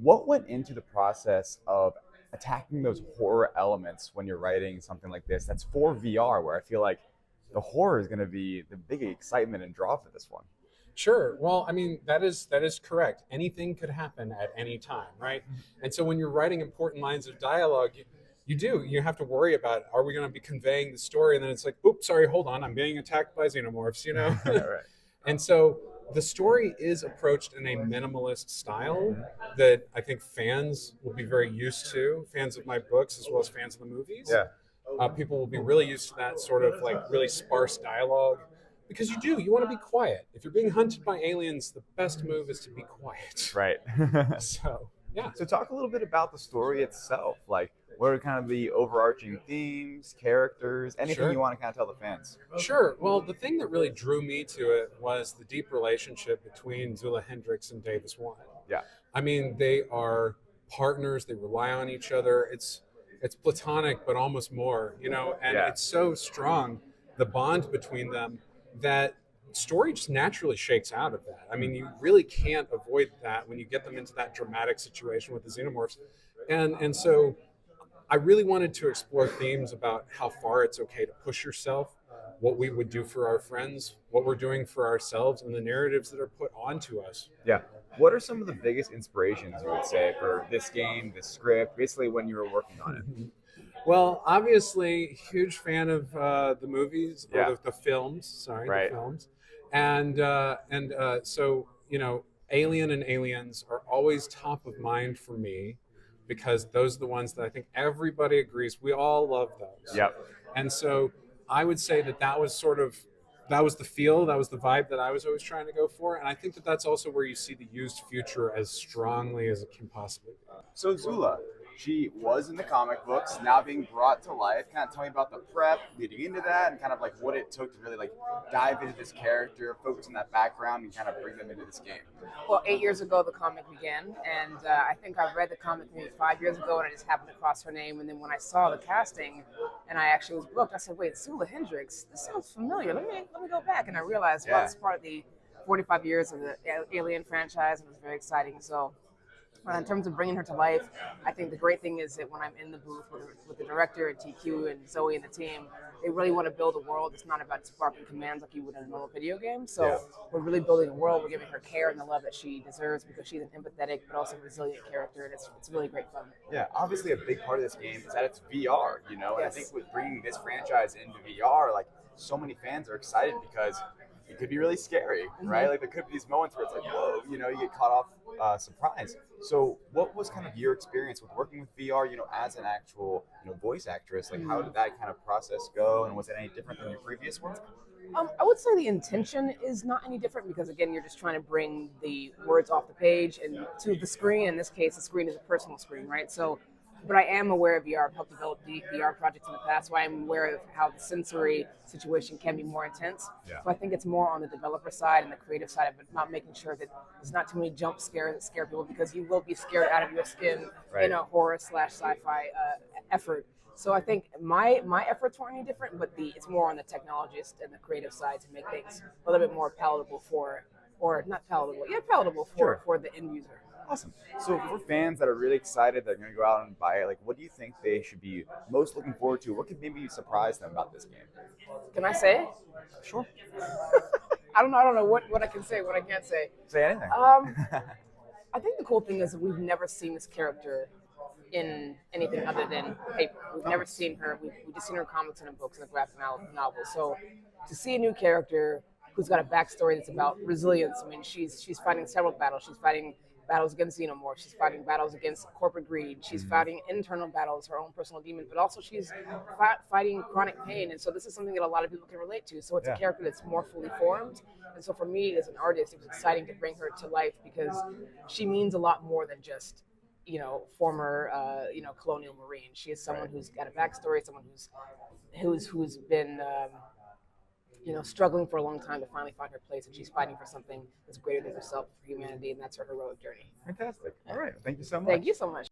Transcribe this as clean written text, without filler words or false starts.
What went into the process of attacking those horror elements when you're writing something like this that's for VR, where I feel like the horror is going to be the big excitement and draw for this one? Sure. Well, I mean, that is correct. Anything could happen at any time, right? And so when you're writing important lines of dialogue, you have to worry about, are we going to be conveying the story? And then it's like, oops, sorry, hold on, I'm being attacked by xenomorphs, you know? Right. And so the story is approached in a minimalist style that I think fans will be very used to, fans of my books as well as fans of the movies. Yeah. People will be really used to that sort of like really sparse dialogue, because you want to be quiet. If you're being hunted by aliens, the best move is to be quiet. Right. So yeah. So talk a little bit about the story itself. Like, what are kind of the overarching themes, characters, anything Sure. you want to kind of tell the fans? Sure. Well, the thing that really drew me to it was the deep relationship between Zula Hendricks and Davis Wine. Yeah. I mean, they are partners. They rely on each other. It's platonic, but almost more, you know, and Yeah. it's so strong, the bond between them, that story just naturally shakes out of that. I mean, you really can't avoid that when you get them into that dramatic situation with the xenomorphs. And so I really wanted to explore themes about how far it's okay to push yourself, what we would do for our friends, what we're doing for ourselves, and the narratives that are put onto us. Yeah. What are some of the biggest inspirations you would say for this game, this script, basically when you were working on it? Well, obviously, huge fan of the movies, or Yeah. the films. Sorry, Right. the films, and so you know, Alien and Aliens are always top of mind for me, because those are the ones that I think everybody agrees we all love those. Yep. And so I would say that was sort of, that was the feel, that was the vibe that I was always trying to go for, and I think that that's also where you see the used future as strongly as it can possibly be. So Zula, she was in the comic books, now being brought to life. Kind of tell me about the prep leading into that, and kind of like what it took to really like dive into this character, focus on that background, and kind of bring them into this game. Well, 8 years ago, the comic began, and I think I read the comic maybe 5 years ago, and I just happened to cross her name. And then when I saw the casting, and I actually was booked, I said, "Wait, Zula Hendricks? This sounds familiar. Let me go back." And I realized, well, Yeah. it's part of the 45 years of the Alien franchise, and it was very exciting. So, in terms of bringing her to life, I think the great thing is that when I'm in the booth with the director and TQ and Zoe and the team, they really want to build a world. It's not about sparking commands like you would in a normal video game. So Yeah. we're really building a world. We're giving her care and the love that she deserves, because she's an empathetic but also resilient character, and it's really great fun. Yeah, obviously a big part of this game is that it's VR, you know, and I Yes. think with bringing this franchise into VR, like so many fans are excited because it could be really scary, right? Like there could be these moments where it's like, whoa, you know, you get caught off surprise. So what was kind of your experience with working with VR, you know, as an actual, you know, voice actress? Like how did that kind of process go, and was it any different than your previous ones? I would say the intention is not any different, because again, you're just trying to bring the words off the page and to the screen. In this case, the screen is a personal screen, right? So, but I am aware of VR. I've helped develop VR projects in the past, so I am aware of how the sensory situation can be more intense. Yeah. So I think it's more on the developer side and the creative side of it, not making sure that there's not too many jump scares that scare people, because you will be scared out of your skin Right. in a horror / sci-fi effort. So I think my efforts weren't any different, but it's more on the technologist and the creative side to make things a little bit more palatable palatable Sure. for the end user. Awesome. So for fans that are really excited, they're going to go out and buy it, like what do you think they should be most looking forward to? What could maybe surprise them about this game? Can I say it? Sure. I don't know what I can say, what I can't say. Say anything. I think the cool thing is that we've never seen this character in anything other than paper. We've never seen her. We've just seen her in comics and in books and a graphic novel. So to see a new character who's got a backstory that's about resilience. I mean, she's fighting several battles. She's fighting battles against xenomorphs. She's fighting battles against corporate greed. She's fighting internal battles, her own personal demon, but also she's fighting chronic pain. And so this is something that a lot of people can relate to. So it's Yeah. a character that's more fully formed. And so for me as an artist, it was exciting to bring her to life, because she means a lot more than just, you know, former, colonial marine. She is someone who's got a backstory, someone who's been, struggling for a long time to finally find her place, and she's fighting for something that's greater than herself, for humanity, and that's her heroic journey. Fantastic. All right. Thank you so much. Thank you so much.